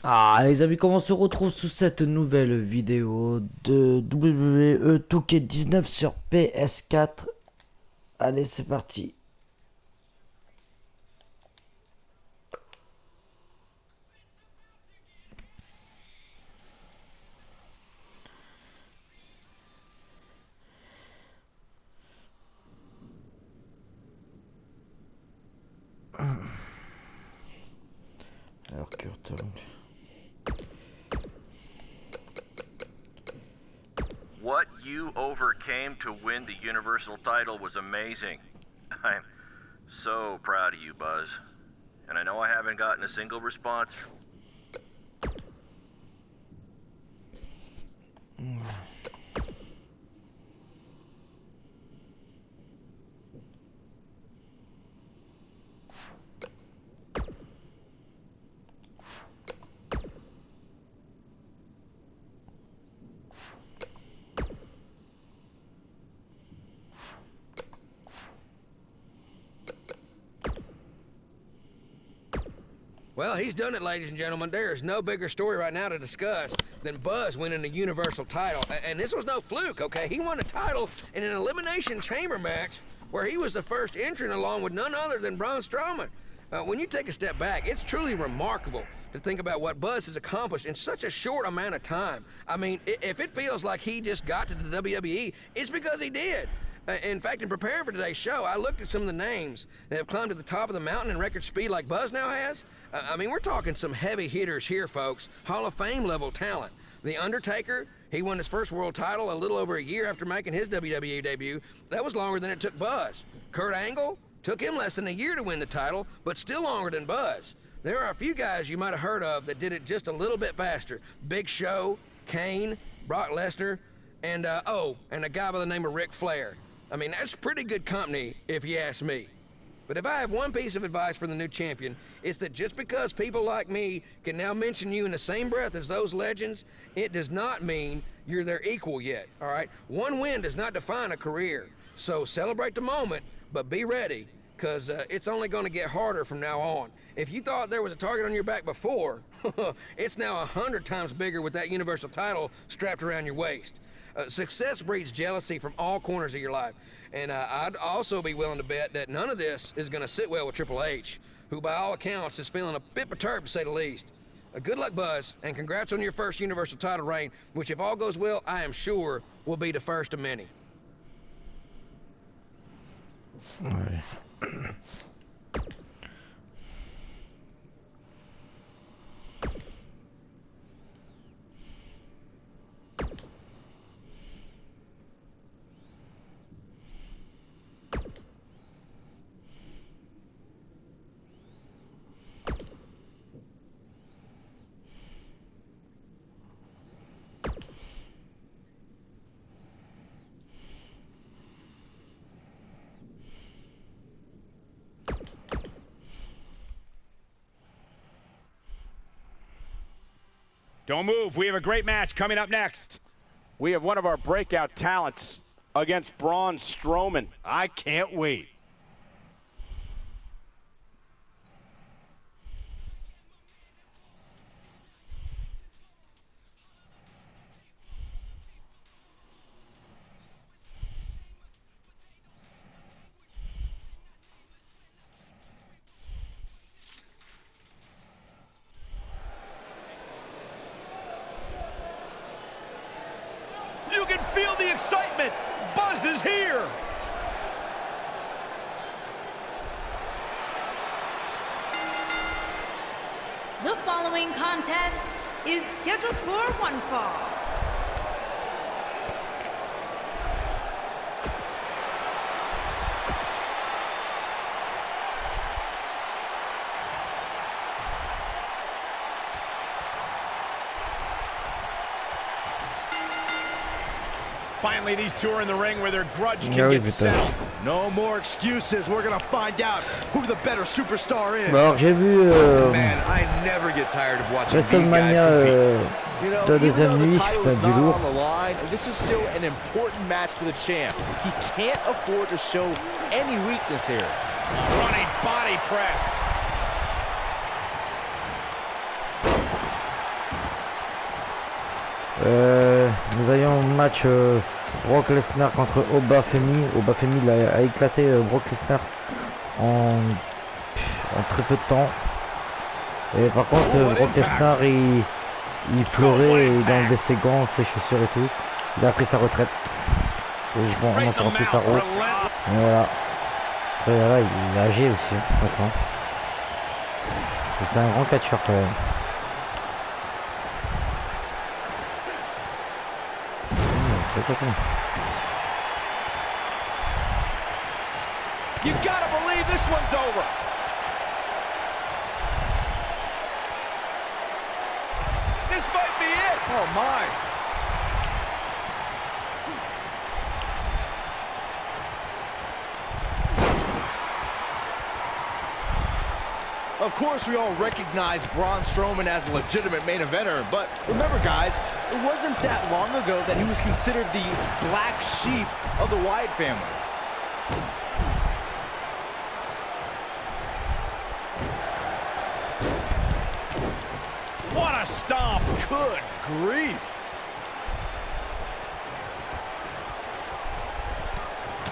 Ah les amis, comment on se retrouve sous cette nouvelle vidéo de WWE 2K19 sur PS4. Allez, c'est parti. Alors, Kurt, What you overcame to win the Universal title was amazing. I'm so proud of you, Buzz. And I know I haven't gotten a single response. Well, he's done it, ladies and gentlemen. There is no bigger story right now to discuss than Buzz winning the Universal title. And this was no fluke, okay? He won a title in an Elimination Chamber match where he was the first entrant along with none other than Braun Strowman. When you take a step back, it's truly remarkable to think about what Buzz has accomplished in such a short amount of time. I mean, if it feels like he just got to the WWE, it's because he did. In fact, in preparing for today's show, I looked at some of the names that have climbed to the top of the mountain in record speed like Buzz now has. I mean, we're talking some heavy hitters here, folks. Hall of Fame level talent. The Undertaker, he won his first world title a little over a year after making his WWE debut. That was longer than it took Buzz. Kurt Angle, took him less than a year to win the title, but still longer than Buzz. There are a few guys you might have heard of that did it just a little bit faster. Big Show, Kane, Brock Lesnar, and and a guy by the name of Ric Flair. I mean, that's pretty good company, if you ask me. But if I have one piece of advice for the new champion, it's that just because people like me can now mention you in the same breath as those legends, it does not mean you're their equal yet, all right? One win does not define a career. So celebrate the moment, but be ready, because it's only going to get harder from now on. If you thought there was a target on your back before, it's now 100 times bigger with that Universal title strapped around your waist. Success breeds jealousy from all corners of your life. And I'd also be willing to bet that none of this is going to sit well with Triple H, who by all accounts is feeling a bit perturbed to say the least. Good luck, Buzz, and congrats on your first Universal title reign, which if all goes well, I am sure will be the first of many. ouais. Don't move. We have a great match coming up next. We have one of our breakout talents against Braun Strowman. I can't wait. You can feel the excitement. Buzz is here. The following contest is scheduled for one fall. Finally, these two are in the ring where their grudge can Ah oui, get putain. settled. No more excuses. We're gonna find out who the better superstar is. Bah alors j'ai vu Man, I never get tired of watching these guys WrestleMania compete. You know, de even deuxième though the nuit, title enfin is du not lourd. on the line, this is still an important match for the champ. He can't afford to show any weakness here. Running body press. Nous avions un match Brock Lesnar contre Obafemi. Obafemi a éclaté Brock Lesnar en très peu de temps. Et par contre, Brock Lesnar il pleurait, il a enlevé ses gants, ses chaussures et tout. Il a pris sa retraite. Et bon, on n'en fera plus sa roue. Et voilà. Après, voilà, il est âgé aussi, maintenant. C'est un grand catcheur quand même. You gotta believe this one's over. This might be it. Oh my. Of course, we all recognize Braun Strowman as a legitimate main eventer, but remember, guys, it wasn't that long ago that he was considered the black sheep of the Wyatt family. What a stomp! Good grief!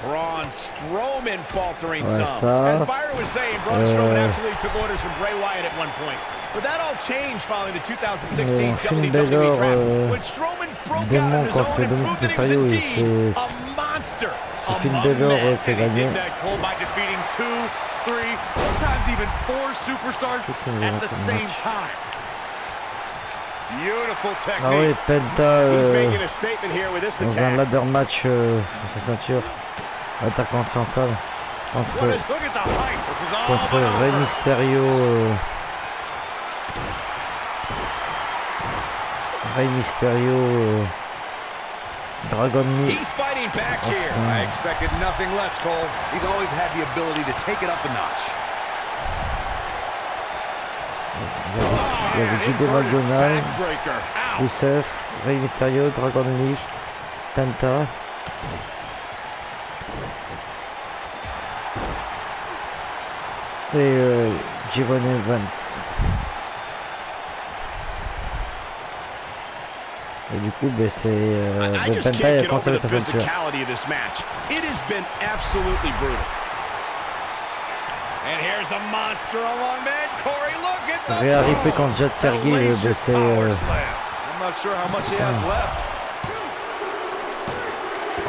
Braun Strowman faltering some. As Byron was saying, Braun Strowman absolutely took orders from Bray Wyatt at one point. But that all changed following the 2016 WWE draft, when Strowman broke out on his own and proved that he was indeed a monster among men. And he did that goal by defeating 2, 3, sometimes even 4 superstars at the same time. Beautiful technique. Ah oui, Penta He's making a statement here with this dans attack. un ladder match sur sa ceinture. Attaquant central contre Rey Mysterio. Rey Mysterio. Dragon Lee. He's fighting back here. I expected nothing less, Cole. He's always had the ability to take it up a notch. Il y avait Guido Maldonado, Youssef, Rey Mysterio, Dragon Lee, Penta. Et Javon Evans. Et du coup, ben, c'est Penta a conservé sa ceinture. It has been absolutely brutal. And here's the monster along man. Corey, look at the Réarripé contre Jet Cargill, ben, c'est I'm not sure how much he has left.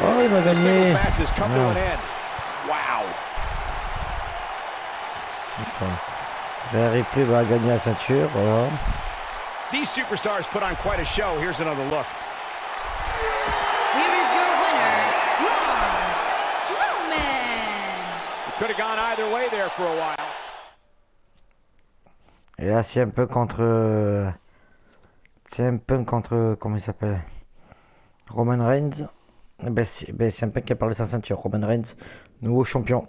Oh, il m'a gagné. Wow. Réarripé va gagner la ceinture, voilà. These superstars put on quite a show. Here's another look. Here is your winner, Braun Strowman. It could have gone either way there for a while. Et là, c'est un peu contre... comment il s'appelle, Roman Reigns. Ben, c'est un peu qui a parlé de sa ceinture. Roman Reigns, nouveau champion.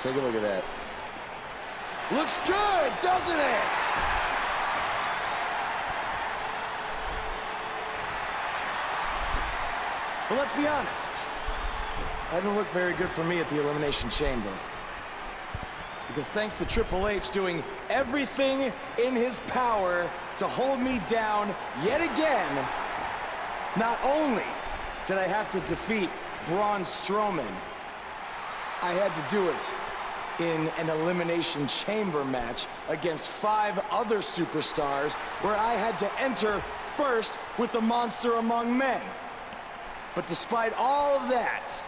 Take a look at that. Looks good, doesn't it? Well, let's be honest. That didn't look very good for me at the Elimination Chamber. Because thanks to Triple H doing everything in his power to hold me down yet again, not only did I have to defeat Braun Strowman, I had to do it in an Elimination Chamber match against 5 other superstars where I had to enter first with the monster among men. But despite all of that,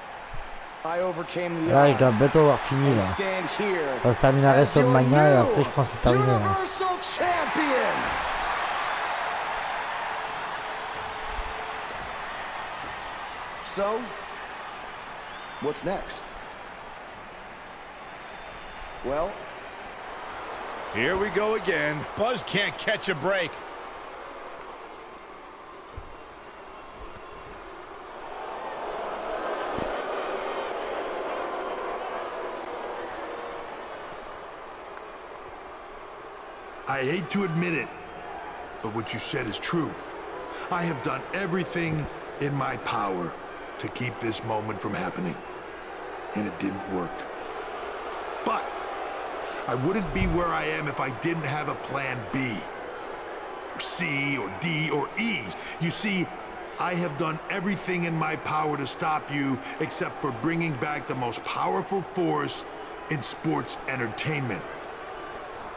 I overcame the Là, il doit odds bientôt avoir fini and là. stand here Ça se termine à as your WrestleMania et après new je pense que c'est terminé là. Universal Champion. So, what's next? Well, Here we go again. Buzz can't catch a break. I hate to admit it, but what you said is true. I have done everything in my power to keep this moment from happening, and it didn't work. But I wouldn't be where I am if I didn't have a plan B, or C, or D, or E. You see, I have done everything in my power to stop you except for bringing back the most powerful force in sports entertainment.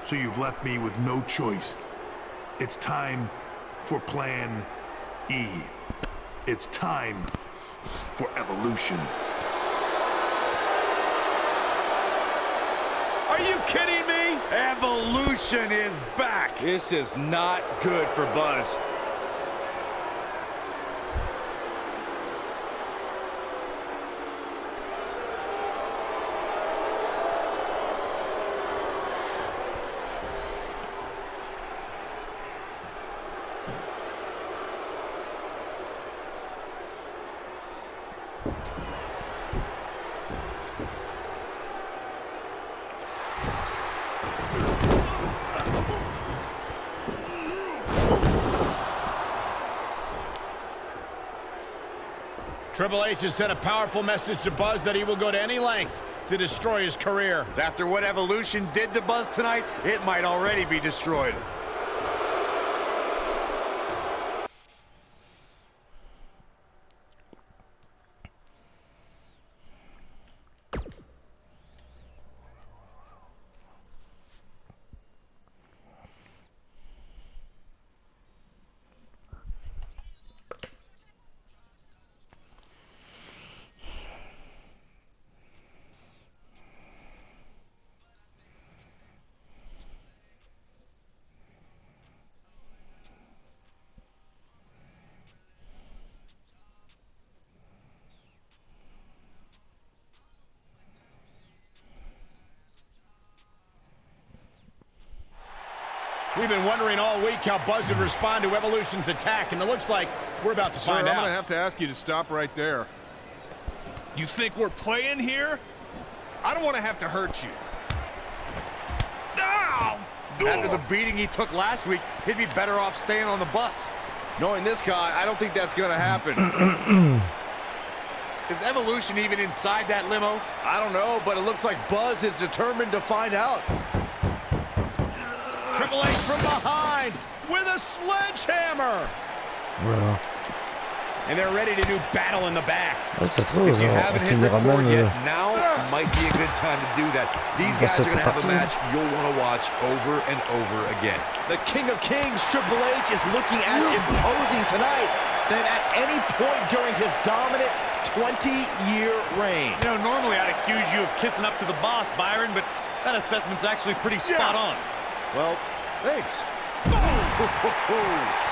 So you've left me with no choice. It's time for Plan E. It's time for evolution. Are you kidding me? Evolution is back. This is not good for Buzz. Triple H has sent a powerful message to Buzz that he will go to any lengths to destroy his career. After what Evolution did to Buzz tonight, it might already be destroyed. We've been wondering all week how Buzz would respond to Evolution's attack, and it looks like we're about to find out. I'm going to have to ask you to stop right there. You think we're playing here? I don't want to have to hurt you. Ow! After the beating he took last week, he'd be better off staying on the bus. Knowing this guy, I don't think that's going to happen. Is Evolution even inside that limo? I don't know, but it looks like Buzz is determined to find out. Triple H from behind with a sledgehammer. Voilà. And they're ready to do battle in the back. Ouais, ça se trouve, If you on haven't hit finira record même yet, now might be a good time to do that. These guys are going to have a match you'll want to watch over and over again. The King of Kings, Triple H, is looking as imposing tonight than at any point during his dominant 20-year reign. You know, normally I'd accuse you of kissing up to the boss, Byron, but that assessment's actually pretty spot on. Well, thanks.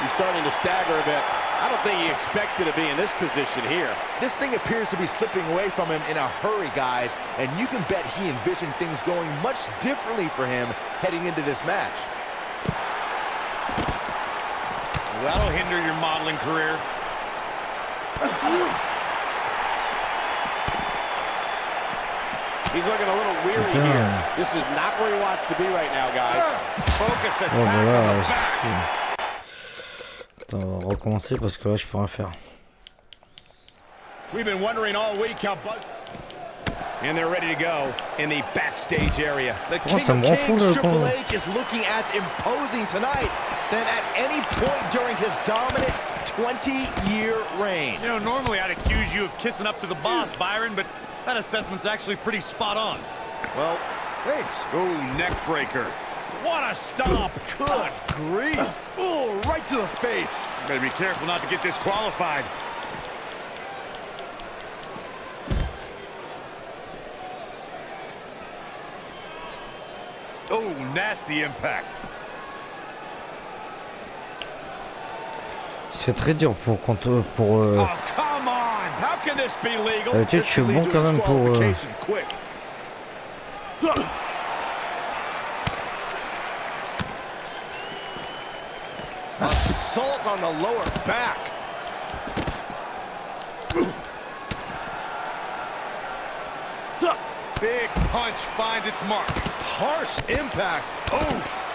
He's starting to stagger a bit. I don't think he expected to be in this position here. This thing appears to be slipping away from him in a hurry, guys, and you can bet he envisioned things going much differently for him heading into this match. Well, that'll hinder your modeling career. He's looking a little weary here. This is not where he wants to be right now, guys. Focused attack voilà, on the back. Attends, on va recommencer parce que là je peux rien faire. We've been wondering all week how Buzz... And they're ready to go in the backstage area. The King of Kings, Triple H, is looking as imposing tonight than at any point during his dominant 20-year reign. You know, normally I'd accuse you of kissing up to the boss, Byron, but that assessment's actually pretty spot on. Well, thanks. Ooh, neck breaker. What a stomp. Good grief. Oh, right to the face. Better be careful not to get disqualified. Oh, nasty impact. C'est très dur pour Oh, come on! How can this be legal? D'habitude je suis bon quand même pour Quick. Assault on the lower back. Big punch finds its mark. Harsh impact. Oof.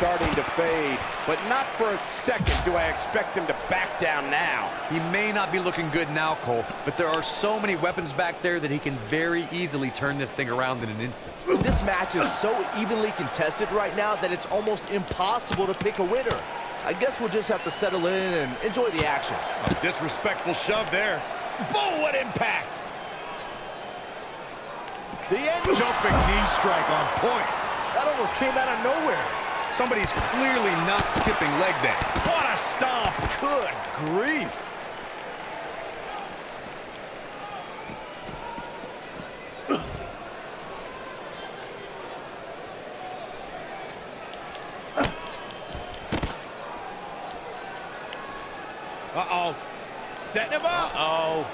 starting to fade, but not for a second do I expect him to back down now. He may not be looking good now, Cole, but there are so many weapons back there that he can very easily turn this thing around in an instant. This match is so evenly contested right now that it's almost impossible to pick a winner. I guess we'll just have to settle in and enjoy the action. A disrespectful shove there. Boom, what impact! The end. Jumping knee strike on point. That almost came out of nowhere. Somebody's clearly not skipping leg day. What a stomp! Good grief. Uh-oh. Setting him up. Uh-oh.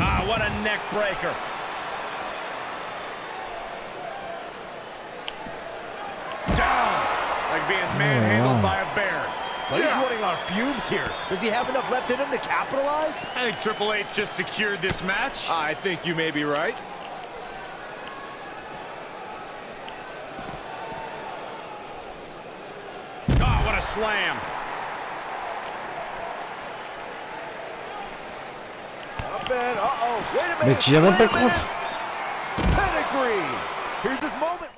Ah, what a neck breaker. Down. Like being manhandled by a bear. But he's running on fumes here. Does he have enough left in him to capitalize? I think Triple H just secured this match. I think you may be right. Oh, what a slam. Up and, uh-oh, wait a minute. Mais tu viens même pas le contre. Pedigree. Here's this moment.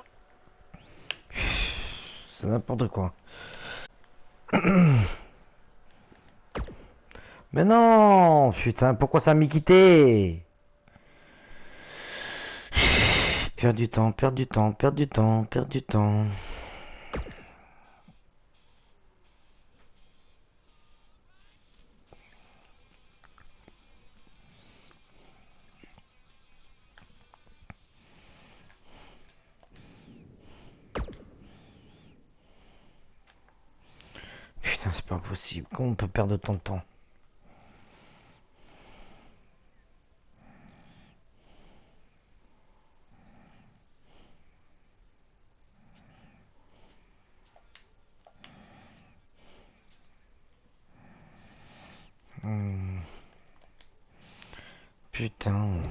C'est n'importe quoi. Mais non, putain, pourquoi ça m'a quitté? Perdre du temps, perdre du temps, perdre du temps, perdre du temps. Putain, c'est pas possible. Comment on peut perdre tant de temps? Putain.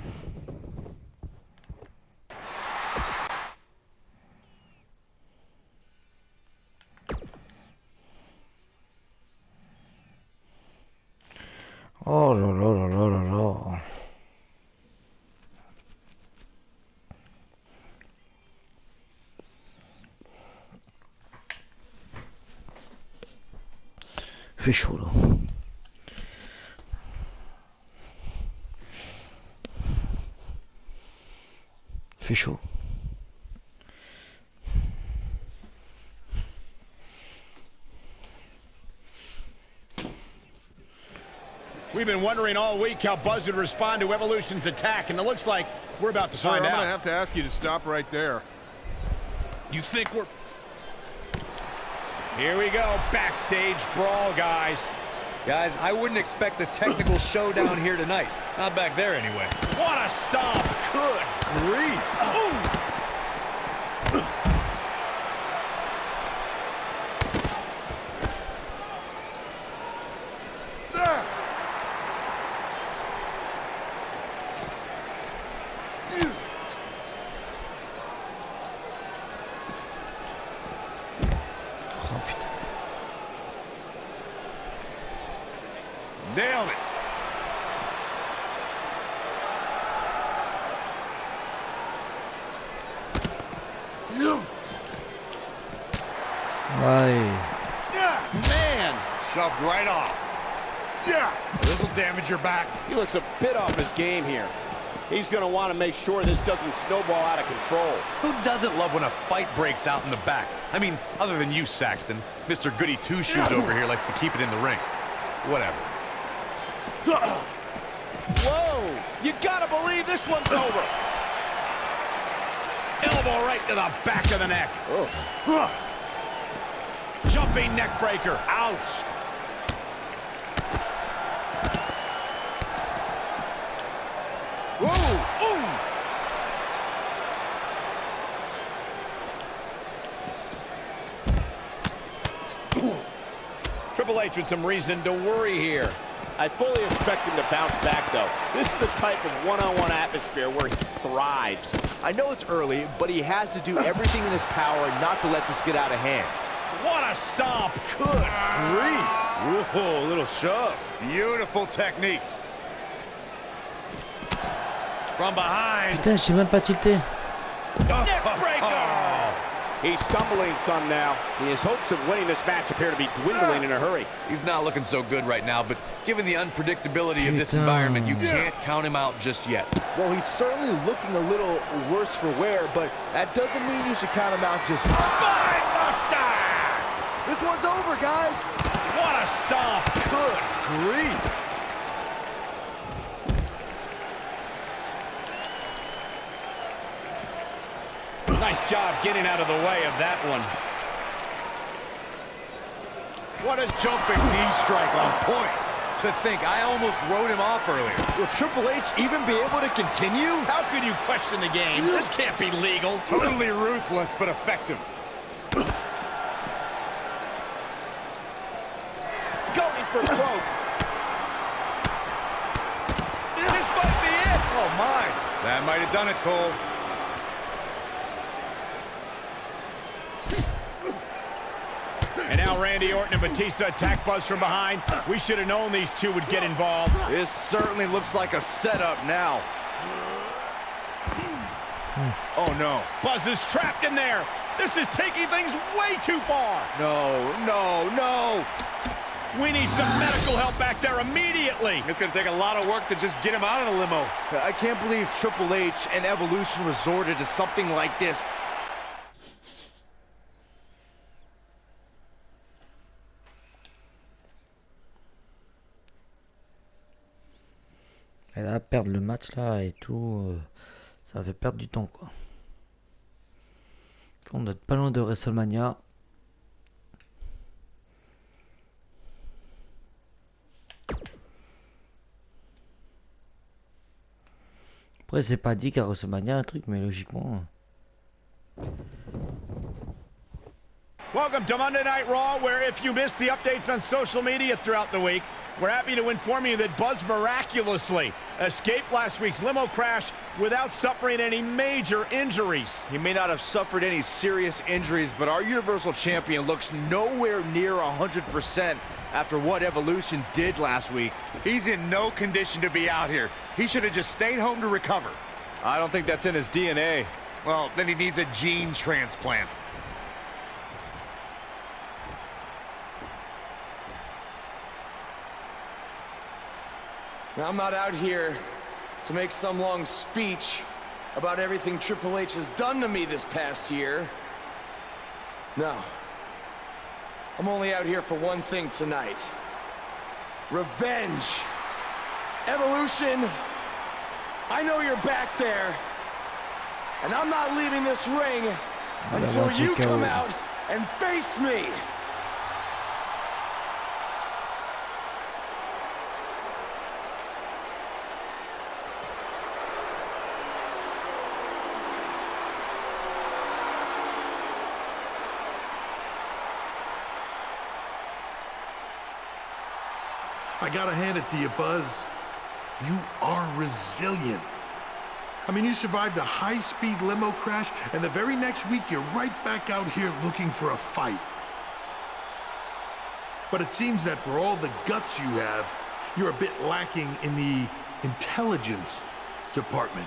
Oh là là là là là là. Fait chaud là. Fait chaud. We've been wondering all week how Buzz would respond to Evolution's attack, and it looks like we're about to find out. I'm going to have to ask you to stop right there. You think we're... Here we go, backstage brawl, guys. Guys, I wouldn't expect a technical showdown here tonight. Not back there anyway. What a stomp! Good grief! Ooh. Nailed it. Man, shoved right off. Yeah, this will damage your back. He looks a bit off his game here. He's going to want to make sure this doesn't snowball out of control. Who doesn't love when a fight breaks out in the back? I mean, other than you, Saxton. Mr. Goody Two-Shoes over here likes to keep it in the ring. Whatever. Whoa! You gotta believe this one's over. Elbow right to the back of the neck. Jumping neck breaker. Ouch. Whoa! Ooh. Triple H with some reason to worry here. I fully expect him to bounce back, though. This is the type of one-on-one atmosphere where he thrives. I know it's early, but he has to do everything in his power not to let this get out of hand. What a stomp. Good grief. Whoa, a little shove. Beautiful technique. From behind. Putain, j'ai même pas tilté. Neck breaker. He's stumbling some now. His hopes of winning this match appear to be dwindling in a hurry. He's not looking so good right now, but given the unpredictability of this environment, you can't count him out just yet. Well, he's certainly looking a little worse for wear, but that doesn't mean you should count him out just yet. Spine buster. This one's over, guys. What a stomp. Good grief. Nice job getting out of the way of that one. What a jumping knee strike on point. To think, I almost wrote him off earlier. Will Triple H even be able to continue? How could you question the game? This can't be legal. Totally ruthless, but effective. Going for broke. This might be it. Oh, my. That might have done it, Cole. And now Randy Orton and Batista attack Buzz from behind. We should have known these two would get involved. This certainly looks like a setup now. Oh, no. Buzz is trapped in there. This is taking things way too far. No, no, no. We need some medical help back there immediately. It's going to take a lot of work to just get him out of the limo. I can't believe Triple H and Evolution resorted to something like this. Et là, perdre le match là et tout, ça fait perdre du temps quoi. On doit être pas loin de WrestleMania. Après c'est pas dit qu'à WrestleMania un truc, mais logiquement. Welcome to Monday Night Raw, where if you missed the updates on social media throughout the week, we're happy to inform you that Buzz miraculously escaped last week's limo crash without suffering any major injuries. He may not have suffered any serious injuries, but our Universal Champion looks nowhere near 100% after what Evolution did last week. He's in no condition to be out here. He should have just stayed home to recover. I don't think that's in his DNA. Well, then he needs a gene transplant. Now, I'm not out here to make some long speech about everything Triple H has done to me this past year. No. I'm only out here for one thing tonight. Revenge. Evolution, I know you're back there. And I'm not leaving this ring until you come out and face me. I gotta hand it to you, Buzz. You are resilient. I mean, you survived a high-speed limo crash, and the very next week you're right back out here looking for a fight. But it seems that for all the guts you have, you're a bit lacking in the intelligence department.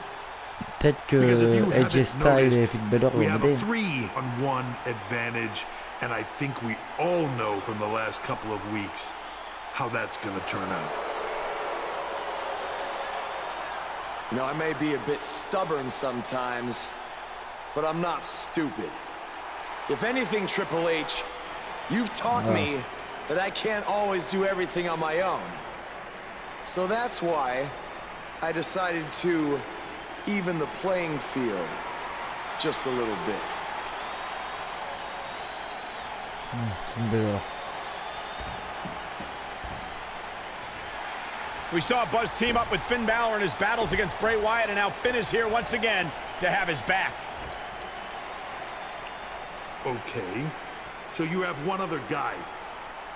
Peut-être que AJ Styles et Finn Balor we vont have a m'aider. 3-on-1 advantage, and I think we all know from the last couple of weeks how that's going to turn out. You know, I may be a bit stubborn sometimes, but I'm not stupid. If anything, Triple H, you've taught me that I can't always do everything on my own. So that's why I decided to even the playing field just a little bit. Finn Balor. We saw Buzz team up with Finn Balor in his battles against Bray Wyatt, and now Finn is here once again to have his back. Okay, so you have one other guy.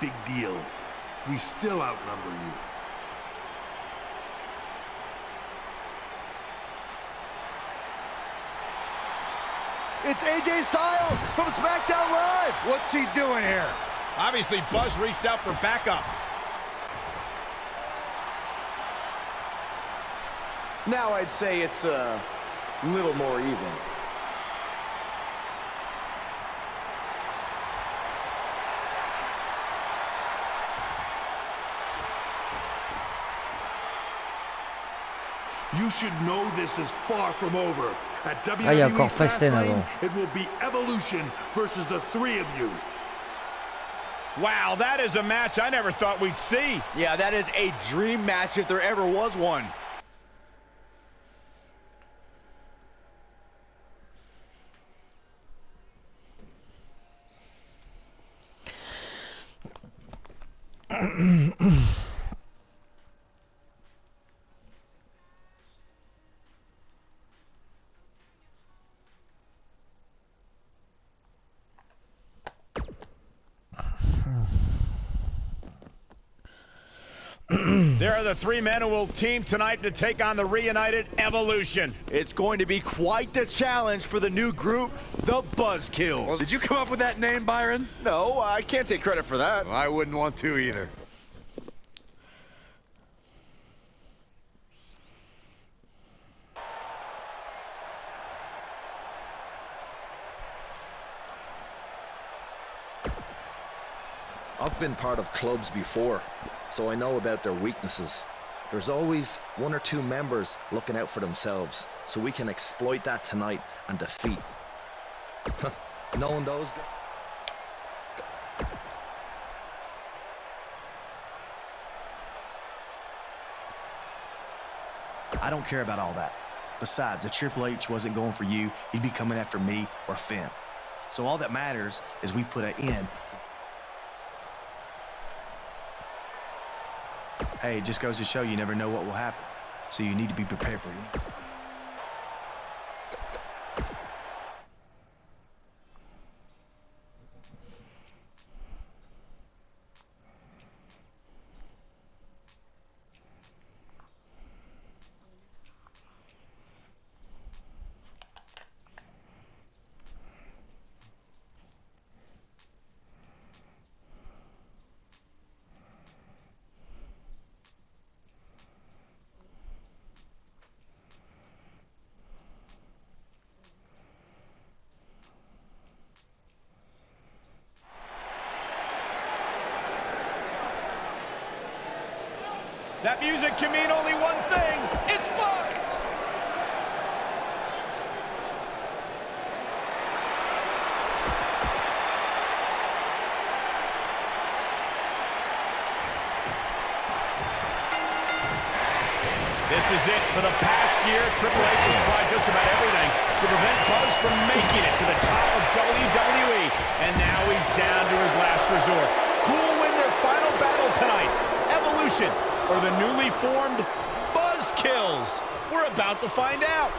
Big deal. We still outnumber you. It's AJ Styles from SmackDown Live. What's he doing here? Obviously, Buzz reached out for backup. Now I'd say it's a little more even. You should know this is far from over. At Ah, il y a encore WWE Fastlane avant. Fastlane, it will be Evolution versus the three of you. Wow, that is a match I never thought we'd see. Yeah, that is a dream match if there ever was one. There are the three men who will team tonight to take on the reunited Evolution. It's going to be quite the challenge for the new group, the Buzzkills. Did you come up with that name, Byron? No, I can't take credit for that. Well, I wouldn't want to either. I've been part of clubs before, so I know about their weaknesses. There's always one or two members looking out for themselves, so we can exploit that tonight and defeat. Knowing those guys. I don't care about all that. Besides, if Triple H wasn't going for you, he'd be coming after me or Finn. So all that matters is we put an end. Hey, it just goes to show you never know what will happen. So you need to be prepared for it. That music can mean only one thing. It's fun! This is it. For the past year, Triple H has tried just about everything to prevent Buzz from making it to the top of WWE. And now he's down to his last resort. Who will win their final battle tonight? Evolution or the newly formed Buzzkills? We're about to find out.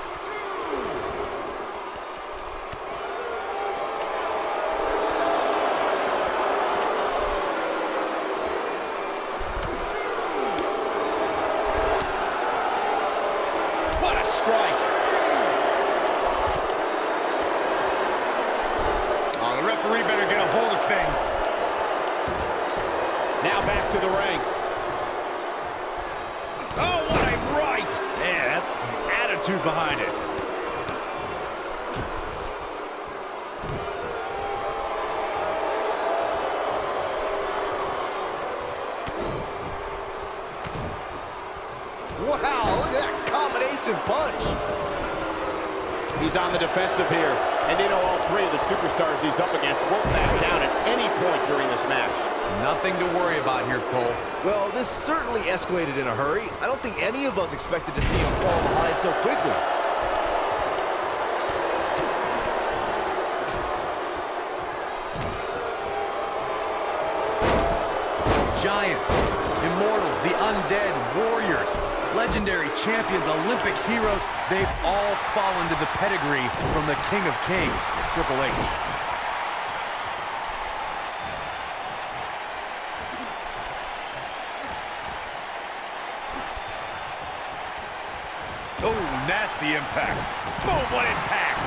What a strike. Oh, the referee better get a hold of things. Now back to the ring. Oh, what a right! Man, that's some attitude behind it. Wow, look at that combination punch. He's on the defensive here. And you know all three of the superstars he's up against won't back down at any point during this match. Nothing to worry about here, Cole. Well, this certainly escalated in a hurry. I don't think any of us expected to see him fall behind so quickly. Giants, immortals, the undead, warriors, legendary champions, Olympic heroes, they've all fallen to the pedigree from the King of Kings, Triple H. Oh, nasty impact. Boom, what impact!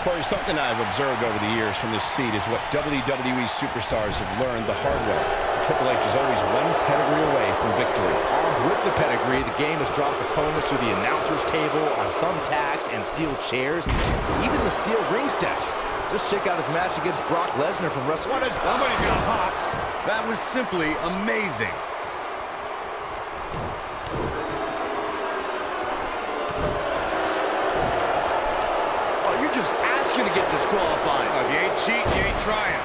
Corey, something I've observed over the years from this seat is what WWE superstars have learned the hard way. Triple H is always one pedigree away from victory. Armed with the pedigree, the game has dropped opponents through the announcer's table, on thumbtacks and steel chairs, even the steel ring steps. Just check out his match against Brock Lesnar from WrestleMania. Somebody got hops. That was simply amazing. Oh, you're just asking to get disqualified. If you ain't cheating, you ain't trying.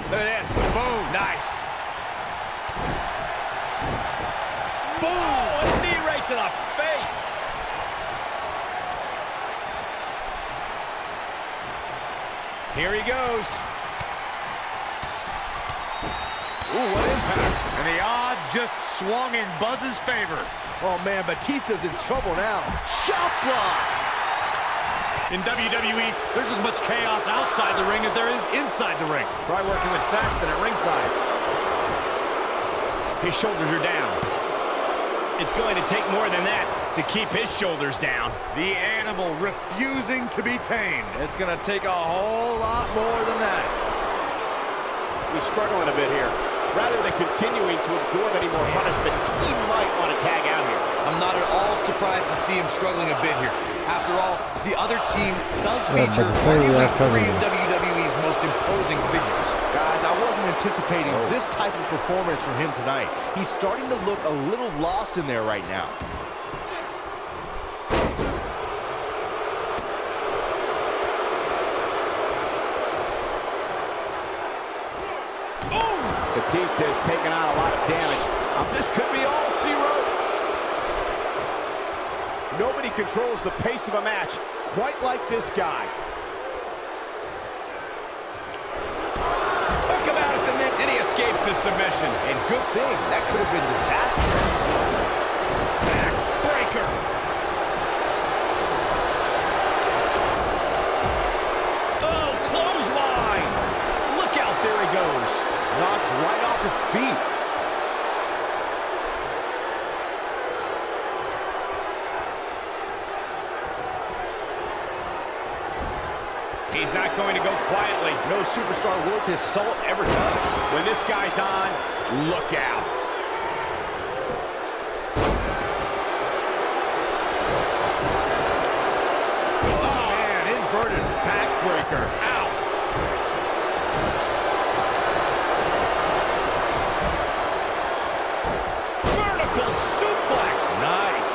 Look at this. Boom. Nice. Boom! A knee right to the face. Here he goes. Ooh, what impact. And the odds just swung in Buzz's favor. Oh, man, Batista's in trouble now. Shot block. In WWE, there's as much chaos outside the ring as there is inside the ring. Try working with Saxton at ringside. His shoulders are down. It's going to take more than that to keep his shoulders down. The animal refusing to be tamed. It's going to take a whole lot more than that. He's struggling a bit here. Rather than continuing to absorb any more punishment, he might want to tag out here. I'm not at all surprised to see him struggling a bit here. After all, the other team does feature arguably three of WWE's most imposing figures. Guys, I wasn't anticipating this type of performance from him tonight. He's starting to look a little lost in there right now. Batista has taken on a lot of damage. This could be all she wrote. Nobody controls the pace of a match quite like this guy. Took him out at the neck, and he escapes the submission. And good thing, that could have been disastrous. Backbreaker. Oh, clothesline. Look out, there he goes. Knocked right off his feet. He's not going to go quietly. No superstar worth his salt ever does. When this guy's on, look out. Oh, man, inverted backbreaker. Ow. Vertical suplex. Nice.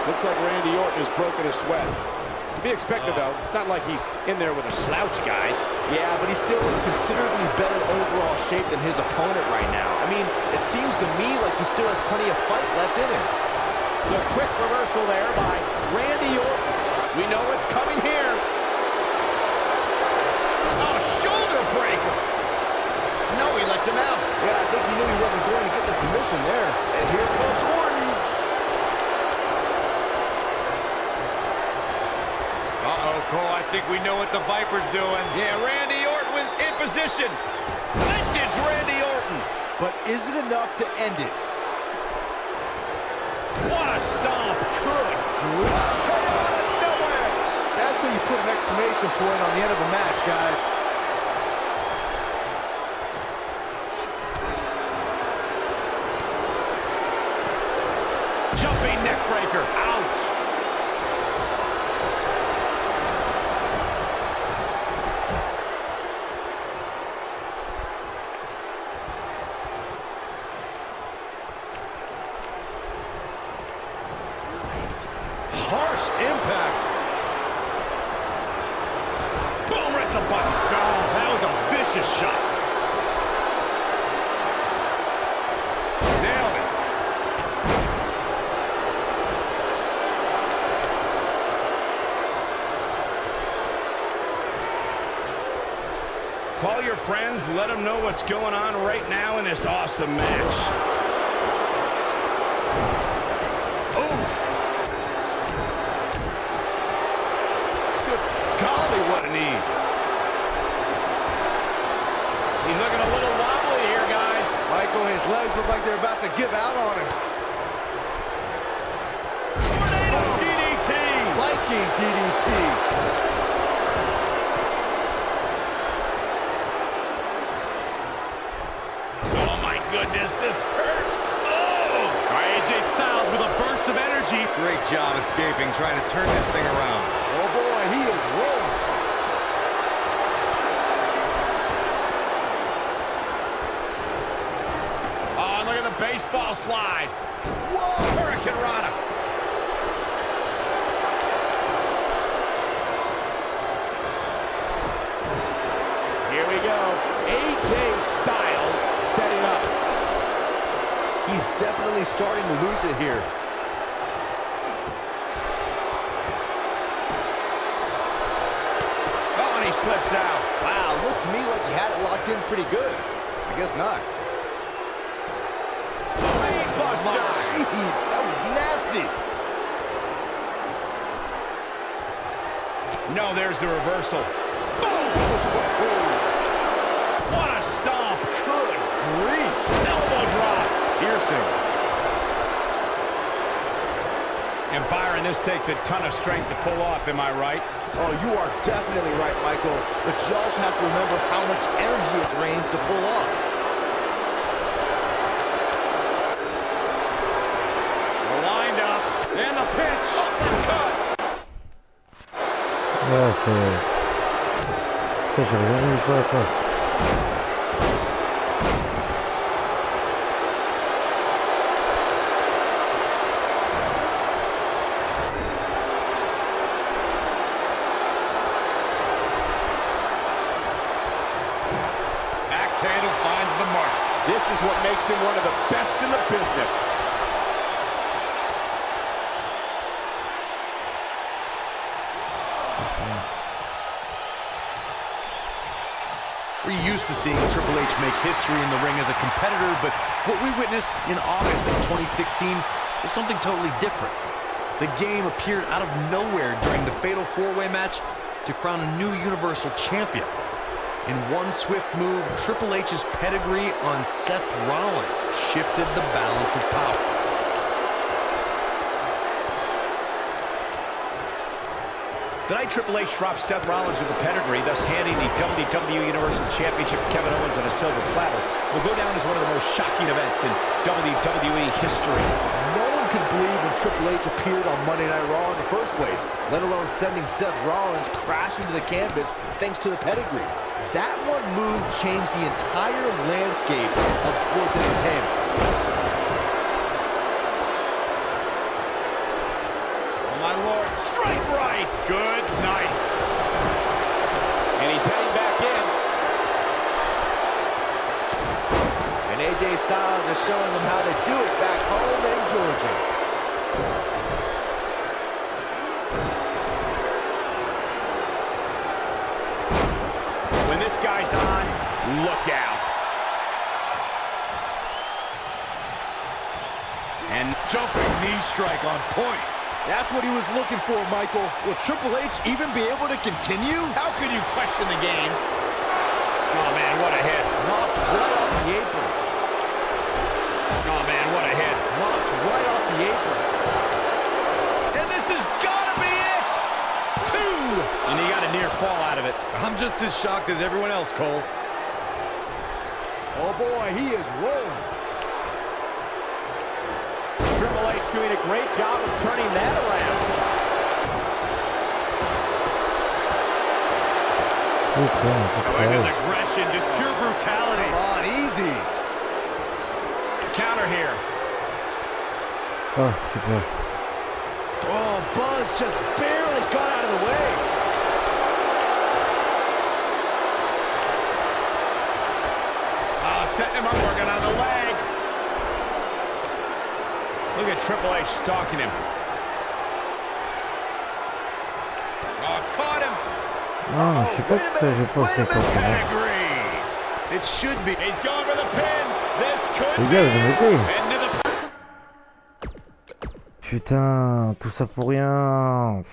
Looks like Randy Orton has broken a sweat. To be expected, though. It's not like he's in there with a slouch, guys. Yeah, but he's still in considerably better overall shape than his opponent right now. I mean, it seems to me like he still has plenty of fight left in him. The quick reversal there by Randy Orton. We know what's coming here. Oh, shoulder breaker. No, he lets him out. Yeah, I think he knew he wasn't going to get the submission there. And here comes Orton. Cole, I think we know what the Viper's doing. Yeah, Randy Orton in position. Vintage Randy Orton. But is it enough to end it? What a stomp. Good grief. Came out of nowhere. That's how you put an exclamation point on the end of a match, guys. Jumping neck breaker. Ouch. Harsh impact. Boom, right in the button. Oh, that was a vicious shot. Nailed it. Call your friends, let them know what's going on right now in this awesome match. Golly, what a knee. He's looking a little wobbly here, guys. Michael, his his legs look like they're about to give out on him. Tornado DDT! Viking DDT! Oh my goodness, this hurts! Oh! AJ Styles with a burst of energy. Great job escaping, trying to turn this thing around. Oh boy, he is rolling. Oh, look at the baseball slide. Whoa! Hurricane Rana. Here we go. AJ Styles setting up. He's definitely starting to lose it here. Oh, and he slips out. Wow, looked to me like he had it locked in pretty good. I guess not. Brain buster. Jeez, that was nasty. No, there's the reversal. Boom! What a stomp. Good grief. Elbow drop. Piercing. And Byron, this takes a ton of strength to pull off, am I right? Oh, you are definitely right, Michael. But you also have to remember how much energy it drains to pull off. We're lined up. And the pitch. Uppercut. Ouais, c'est... Putain, j'avais jamais mis quoi à la place. Axe handle finds the mark. This is what makes him one of the best in the business. We're used to seeing Triple H make history in the ring as a competitor, but what we witnessed in August of 2016 was something totally different. The game appeared out of nowhere during the Fatal 4-Way match to crown a new Universal Champion. In one swift move, Triple H's pedigree on Seth Rollins shifted the balance of power. Tonight, Triple H drops Seth Rollins with the pedigree, thus handing the WWE Universal Championship to Kevin Owens on a silver platter. Will go down as one of the most shocking events in WWE history. No one could believe when Triple H appeared on Monday Night Raw in the first place, let alone sending Seth Rollins crashing to the canvas thanks to the pedigree. That one move changed the entire landscape of sports entertainment. Oh, my Lord, straight right. Good night. And he's heading back in. And AJ Styles is showing them how to do it back home in Georgia. When this guy's on, look out. And jumping knee strike on point. That's what he was looking for, Michael. Will Triple H even be able to continue? How could you question the game? Oh, man, what a hit. Knocked right off the apron. Oh, man, what a hit. Knocked right off the apron. And this has got to be it. 2. And he got a near fall out of it. I'm just as shocked as everyone else, Cole. Oh, boy, he is rolling. Triple H doing a great job of turning that around. Look at his aggression, just pure brutality. Come on, easy. Counter here. Oh, super. Oh, Buzz just barely got out of the way. Oh, setting him up, working on the leg. Look at Triple H stalking him. Oh, caught him. Non, je sais pas si ça joue pas aussi pour It should be. He's going for the pin. This could Les be gars, it. putain, tout ça pour rien.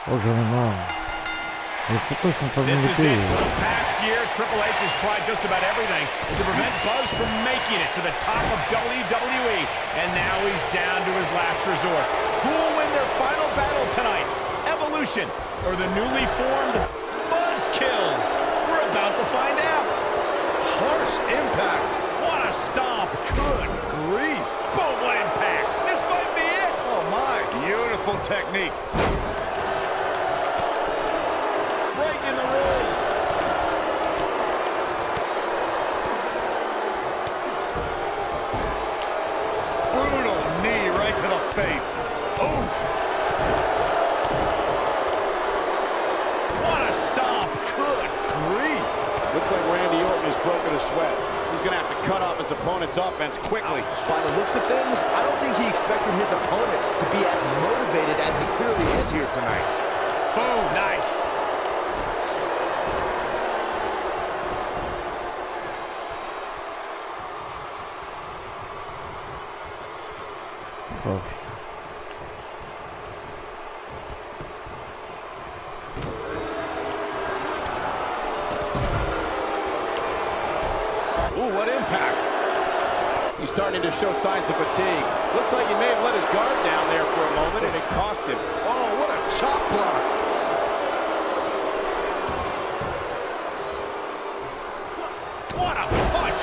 Oh, j'en ai marre. Mais pourquoi ils sont pas venus This is it. l'épée? For the past year, Triple H has tried just about everything to prevent Buzz from making it to the top of WWE, and now he's down to his last resort. Who will win their final battle tonight? Evolution or the newly formed Buzzkills? We're about to find out. Harsh impact. What a stomp. Good grief. Boom, what impact. This might be it. Oh, my. Beautiful technique. Breaking the rules. Brutal knee right to the face. Oof. What a stomp. Good grief. Looks like Randy Orton has broken a sweat. He's going to have to cut off his opponent's offense quickly. By the looks of things, I don't think he expected his opponent to be as motivated as he clearly is here tonight. Boom, nice. Oh putain. Ooh, what impact. He's starting to show signs of fatigue. Looks like he may have let his guard down there for a moment, and it cost him. Oh, what a chop block. What a punch.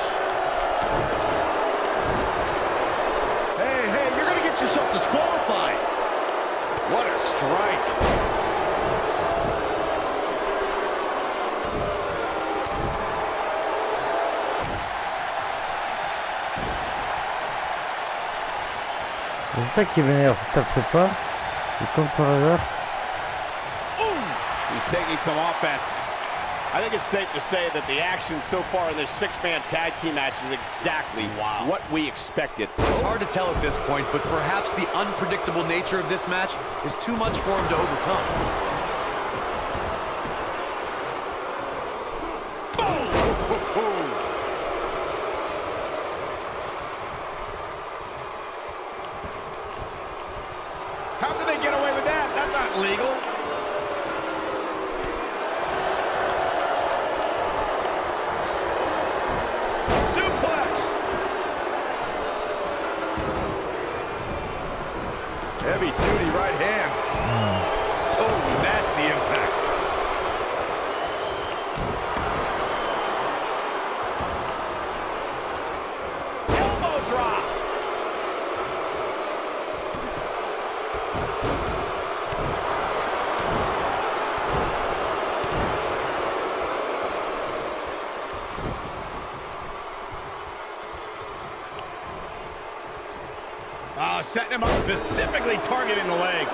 Hey, you're going to get yourself disqualified. What a strike. C'est ça qui m'énerve, si t'as fait pas, et comme par hasard. He's taking some offense. I think it's safe to say that the action so far in this six-man tag team match is exactly what we expected. It's hard to tell at this point, but perhaps the unpredictable nature of this match is too much for him to overcome. How could they get away with that? That's not legal. Suplex. Heavy duty right hand. Oh, nasty impact. Elbow drop. Setting him up, specifically targeting the leg.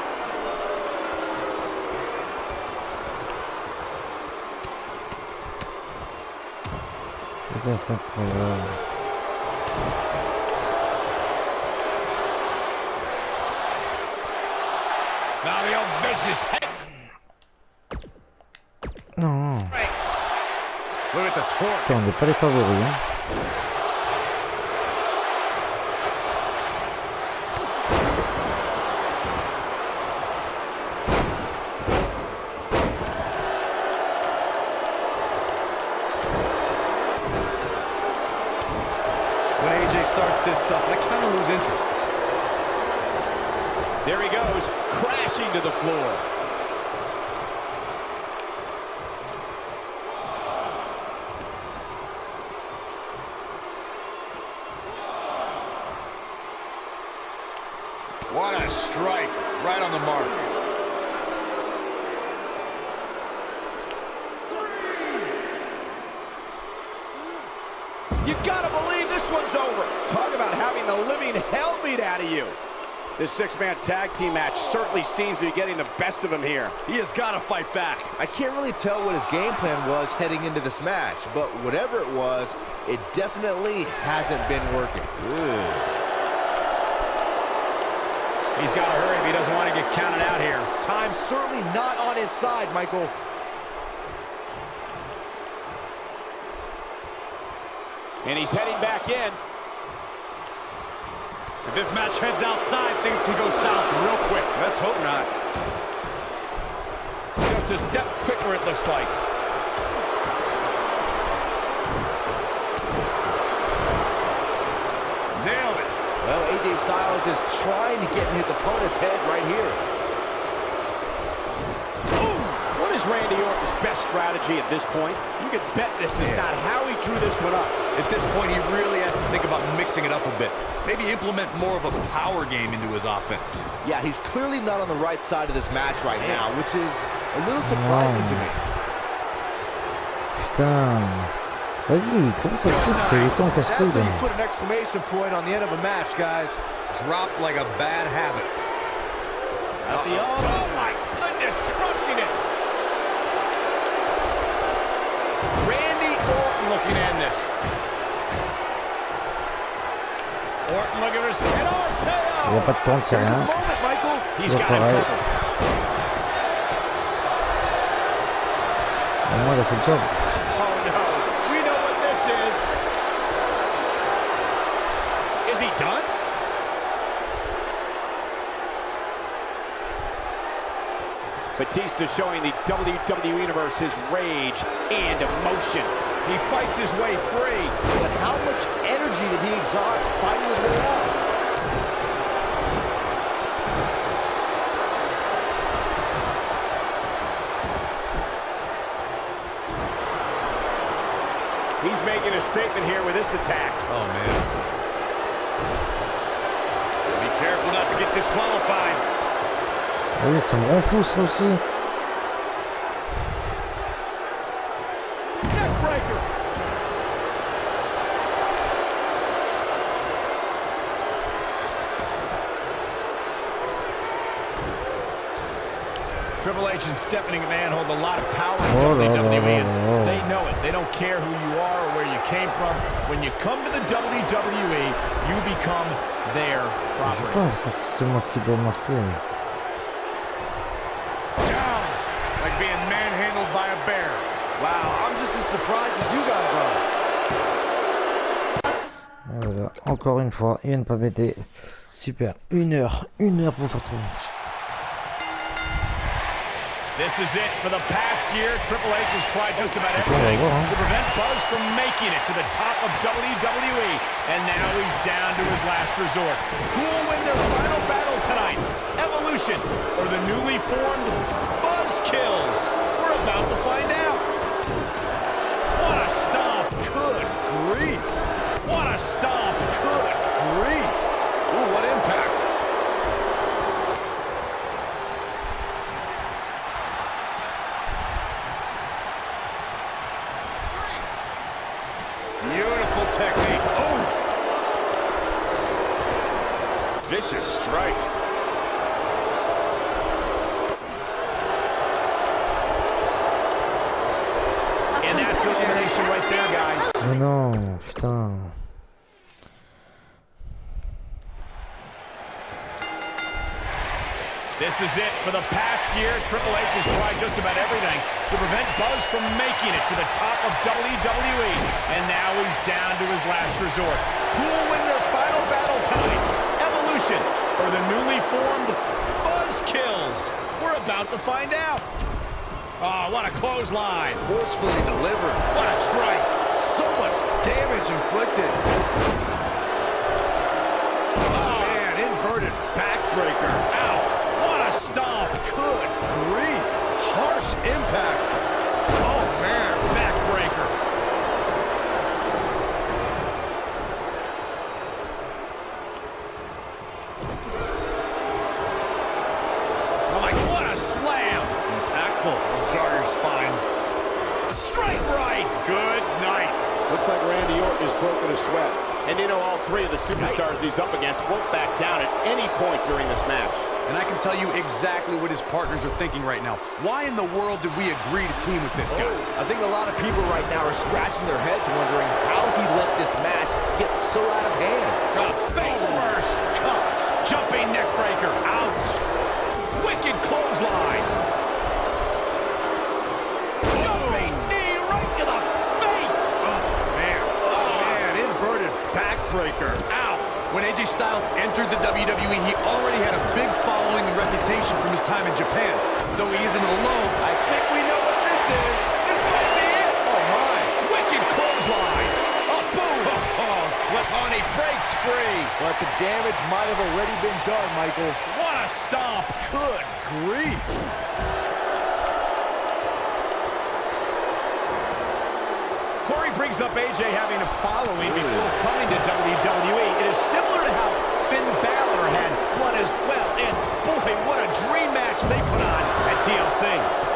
Putain, c'est incroyable. Now the old vicious head. Non. Look at the torque. Putain, on n'est pas les favoris. Hein. Starts this stuff, I kind of lose interest. There he goes, crashing to the floor. What a strike, right on the mark. You gotta believe this one's over. Talk about having the living hell beat out of you. This six-man tag team match certainly seems to be getting the best of him here. He has got to fight back. I can't really tell what his game plan was heading into this match, but whatever it was, it definitely hasn't been working. He's got to hurry if he doesn't want to get counted out here. Time's certainly not on his side, Michael. And he's heading back in. If this match heads outside, things can go south real quick. Let's hope not. Just just a step quicker, it looks like. Nailed it. Well, AJ Styles is trying to get in his opponent's head right here. What is Randy Orton's best strategy at this point? You could bet this is not how he drew this one up. At this point, he really has to think about mixing it up a bit. Maybe implement more of a power game into his offense. Yeah, he's clearly not on the right side of this match right now, which is a little surprising to me. Putain. Vas-y, comment ça se fait que c'est autant casse-couille? That's how you put an exclamation point on the end of a match, guys. Dropped like a bad habit. At the oh my goodness, crushing it. Randy Orton looking to end this. Orton looking for an RKO. Il n'y a pas de compte, c'est rien. He's got him covered. Au moins, il a fait le job. Oh no, we know what this is. Is he done? Batista showing the WWE Universe his rage and emotion. He fights his way free. But how much energy did he exhaust fighting his way out? He's making a statement here with this attack. Oh, man. Be careful not to get disqualified. Oui, ça me rend fou, ça aussi. Neckbreaker. Triple H and Stephanie McMahon hold a lot of power in WWE, and they know it. They don't care who you are or where you came from. When you come to the WWE, you become their property. Je pense que c'est moi qui dois marquer. Down, like being manhandled by a bear. Wow, I'm just as surprised as you guys are. Voilà, encore une fois, il vient de pas péter. Super, une heure pour faire ce match. This is it. For the past year, Triple H has tried just about everything to prevent Buzz from making it to the top of WWE. And now he's down to his last resort. Who will win their final battle tonight? Evolution or the newly formed Buzzkills? We're about to find out. What a stomp. Good grief. What a stomp. Good grief. Ooh, what impact. Beautiful technique. Oh! Vicious strike. And that's elimination right there, guys. Mais non, putain. This is it. For the past year, Triple H has tried just about everything to prevent Buzz from making it to the top of WWE. And now he's down to his last resort. Who will win their final battle tonight? Evolution or the newly formed Buzzkills? We're about to find out. Oh, what a clothesline. Forcefully delivered. What a strike. So much damage inflicted. Oh, man, inverted backbreaker. Ow. Stomp. Good grief. Harsh impact. Oh, man. Backbreaker. Oh, my, what a slam. Impactful. Will jar your spine. Straight right. Good night. Looks like Randy Orton has broken a sweat. And you know, all three of the superstars he's up against won't back down at any point during this match. And I can tell you exactly what his partners are thinking right now. Why in the world did we agree to team with this guy? I think a lot of people right now are scratching their heads wondering how he let this match get so out of hand. Face first. Jumping neckbreaker. Out. Wicked clothesline. Jumping knee right to the face. Oh, man. Oh, man. Inverted backbreaker. Ow. When AJ Styles entered the WWE, he already had a big following and reputation from his time in Japan. Though he isn't alone, I think is. This might be it. Oh, my. Wicked clothesline. Oh, boom. Oh, flip on. He breaks free. But the damage might have already been done, Michael. What a stomp. Good grief. Corey brings up AJ having a following before coming to WWE. It is similar to how Finn Balor had one as well. And boy, what a dream match they put on at TLC.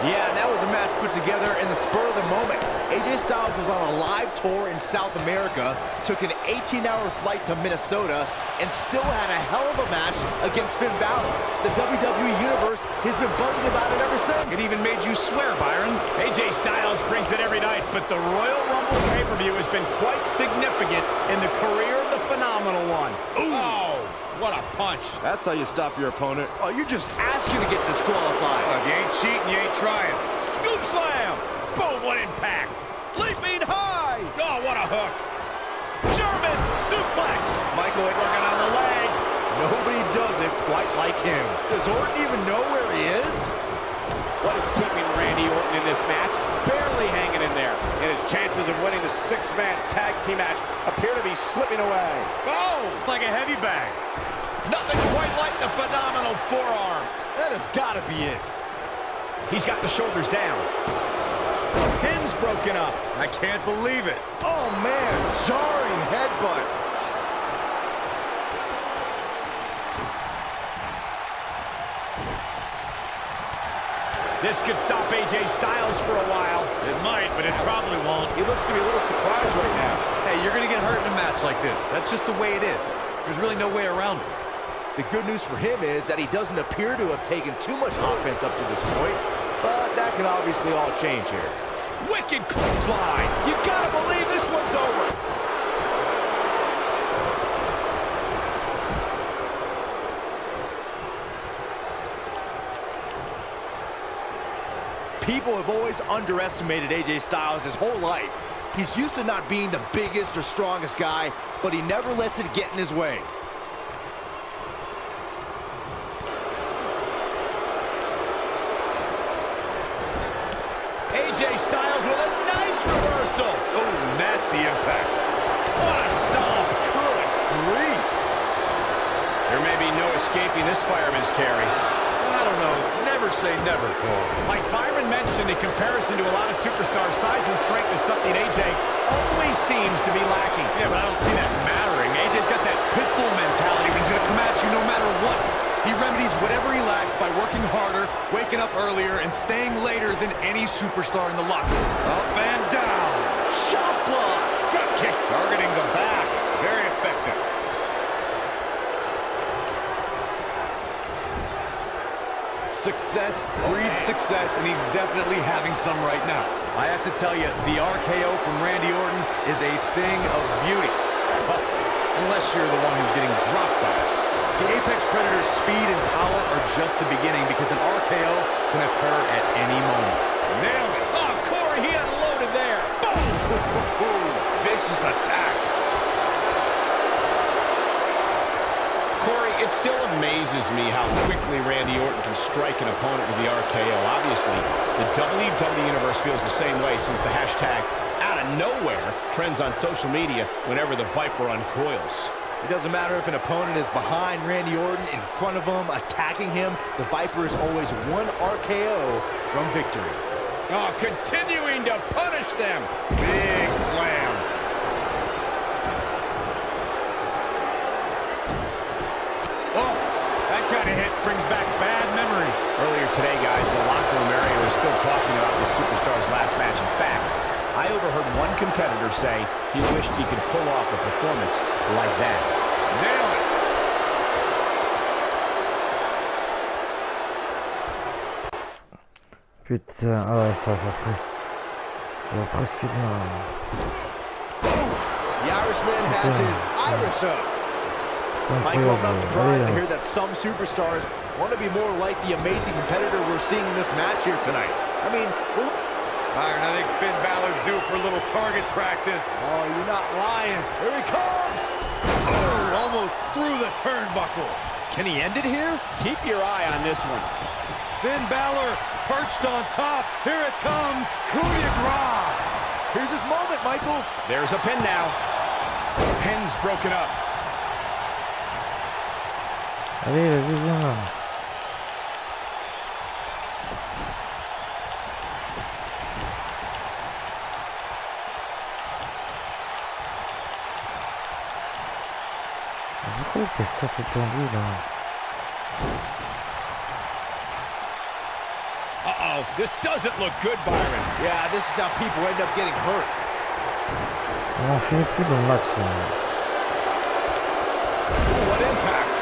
Yeah, and that was a match put together in the spur of the moment. AJ Styles was on a live tour in South America, took an 18-hour flight to Minnesota, and still had a hell of a match against Finn Balor. The WWE Universe has been buzzing about it ever since. It even made you swear, Byron. AJ Styles brings it every night, but the Royal Rumble pay-per-view has been quite significant in the career of the Phenomenal One. Ooh. Oh, what a punch. That's how you stop your opponent. Oh, you're just asking to get disqualified. If you ain't cheating, you ain't trying. Scoop slam. Boom, what impact. Leaping high. Oh, what a hook. German suplex. Michael working on the leg. Nobody does it quite like him. Does Orton even know where he is? What is keeping Randy Orton in this match? Barely hanging in there. And his chances of winning the six-man tag team match appear to be slipping away. Oh! Like a heavy bag. Nothing quite like the phenomenal forearm. That has got to be it. He's got the shoulders down. The pin's broken up. I can't believe it. Oh, man. Jarring headbutt. This could stop AJ Styles for a while. It might, but it probably won't. He looks to be a little surprised right now. Hey, you're going to get hurt in a match like this. That's just the way it is. There's really no way around it. The good news for him is that he doesn't appear to have taken too much offense up to this point, but that can obviously all change here. Wicked clothesline. You gotta believe this one's over. People have always underestimated AJ Styles his whole life. He's used to not being the biggest or strongest guy, but he never lets it get in his way. AJ Styles with a nice reversal. Oh, nasty impact. What a stomp. Good grief. There may be no escaping this fireman's carry. I don't know. Never say never, Cole. Like Byron mentioned, in comparison to a lot of superstars, size and strength is something AJ always seems to be lacking. Yeah, but I don't see that mattering. AJ's got that pit bull mentality when he's going to come at you no matter what. He remedies whatever he lacks by working harder, waking up earlier, and staying later than any superstar in the locker room. Up and down. Shot block. Drop kick targeting the back. Very effective. Success breeds success, and he's definitely having some right now. I have to tell you, the RKO from Randy Orton is a thing of beauty. Unless you're the one who's getting dropped by it. The Apex Predator's speed and power are just the beginning because an RKO can occur at any moment. Nailed it. Oh, Corey, he unloaded there. Boom! Vicious attack. Corey, it still amazes me how quickly Randy Orton can strike an opponent with the RKO. Obviously, the WWE Universe feels the same way since the hashtag out of nowhere trends on social media whenever the Viper uncoils. It doesn't matter if an opponent is behind Randy Orton, in front of him, attacking him. The Viper is always one RKO from victory. Oh, continuing to punish them. Big slam. Oh, that kind of hit brings back bad memories. Earlier today, guys, the locker room area was still talking about the Superstars' last match. In fact, I overheard one competitor say he wished he could pull off a performance like that. Nailed it! Putain, ah ouais, ça fait... Ça va presque bien. The Irishman has his Irish up. Michael, I'm not surprised to hear that some superstars want to be more like the amazing competitor we're seeing in this match here tonight. I mean, Byron, I think Finn Balor's due for a little target practice. Oh, you're not lying. Here he comes. Oh, almost through the turnbuckle. Can he end it here? Keep your eye on this one. Finn Balor perched on top. Here it comes. Coup de grace. Here's his moment, Michael. There's a pin now. Pin's broken up. Allez, vas-y, viens. Pourquoi il fait ça tout en vue, là? Uh-oh, this doesn't look good, Byron. Yeah, this is how people end up getting hurt. On n'en finit plus dans le match. What impact?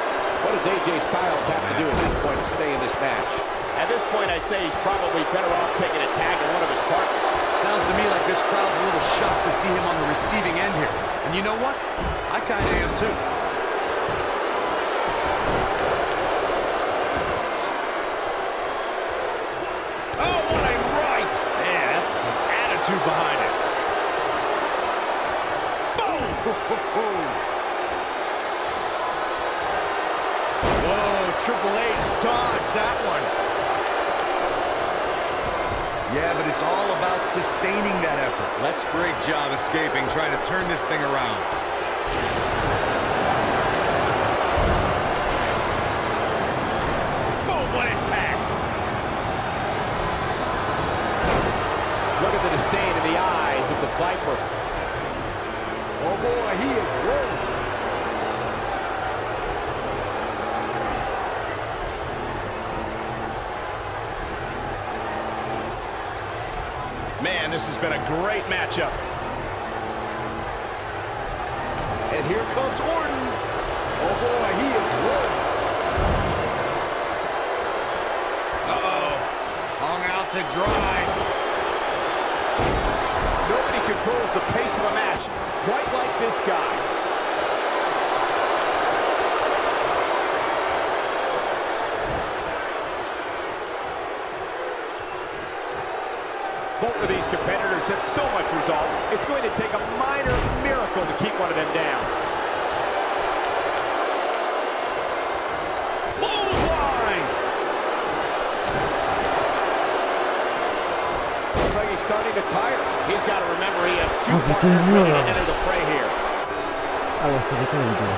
What does AJ Styles have to do at this point to stay in this match? At this point, I'd say he's probably better off taking a tag to one of his partners. Sounds to me like this crowd's a little shocked to see him on the receiving end here. And you know what? I kind of am too. Oh, what a right! Man, that's some attitude behind it. Boom! Whoa, Triple H dodged that one. Yeah, but it's all about sustaining that effort. Let's great job escaping, trying to turn this thing around. Boom, what impact! Look at the disdain in the eyes of the Viper. Oh boy, he is rolling. Man, this has been a great matchup. And here comes Orton. Oh boy, he is rolling. Uh-oh. Hung out to dry. Nobody controls the pace of a match quite like this guy. Both of these competitors have so much resolve, it's going to take a minor miracle to keep one of them down. Clothesline! Looks like he's starting to tire. He's got to remember he has two partners ready to enter the fray here. Ah ouais, c'est arrêté la vidéo.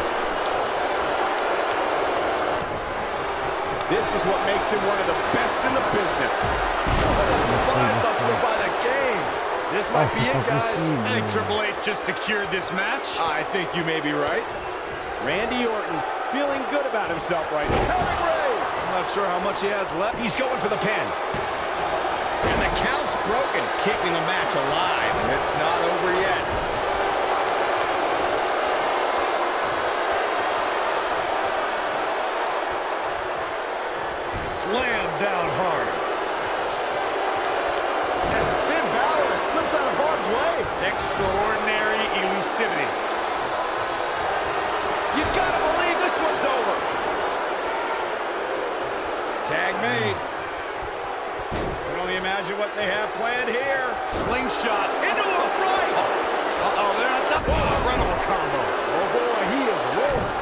This is what makes him one of the best in the business. What a spine buster by the game. This might be it, guys. I think Triple H just secured this match. I think you may be right. Randy Orton feeling good about himself right now. Pedigree! I'm not sure how much he has left. He's going for the pin. And the count's broken, keeping the match alive. It's not over yet. Slam down hard. And Finn Balor slips out of harm's way. Extraordinary elusivity. You gotta believe this one's over. Tag made. Can only imagine what they have planned here. Slingshot. Into a right. Uh-oh, they're at the... incredible combo. Oh boy, he is rolling.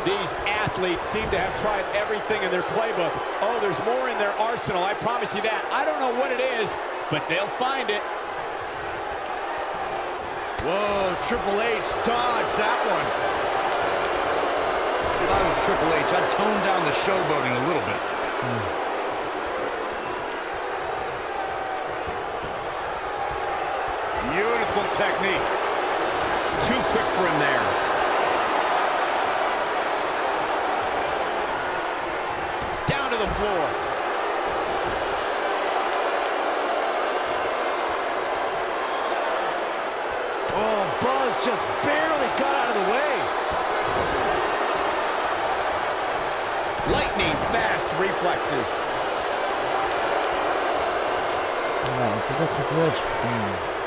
These athletes seem to have tried everything in their playbook. Oh, there's more in their arsenal, I promise you that. I don't know what it is, but they'll find it. Whoa, Triple H dodged that one. If I was Triple H, I'd tone down the showboating a little bit. Beautiful technique. Too quick for him there. Down to the floor. Oh, Buzz just barely got out of the way. Lightning fast reflexes. Ouais, peut-être Triple H, putain.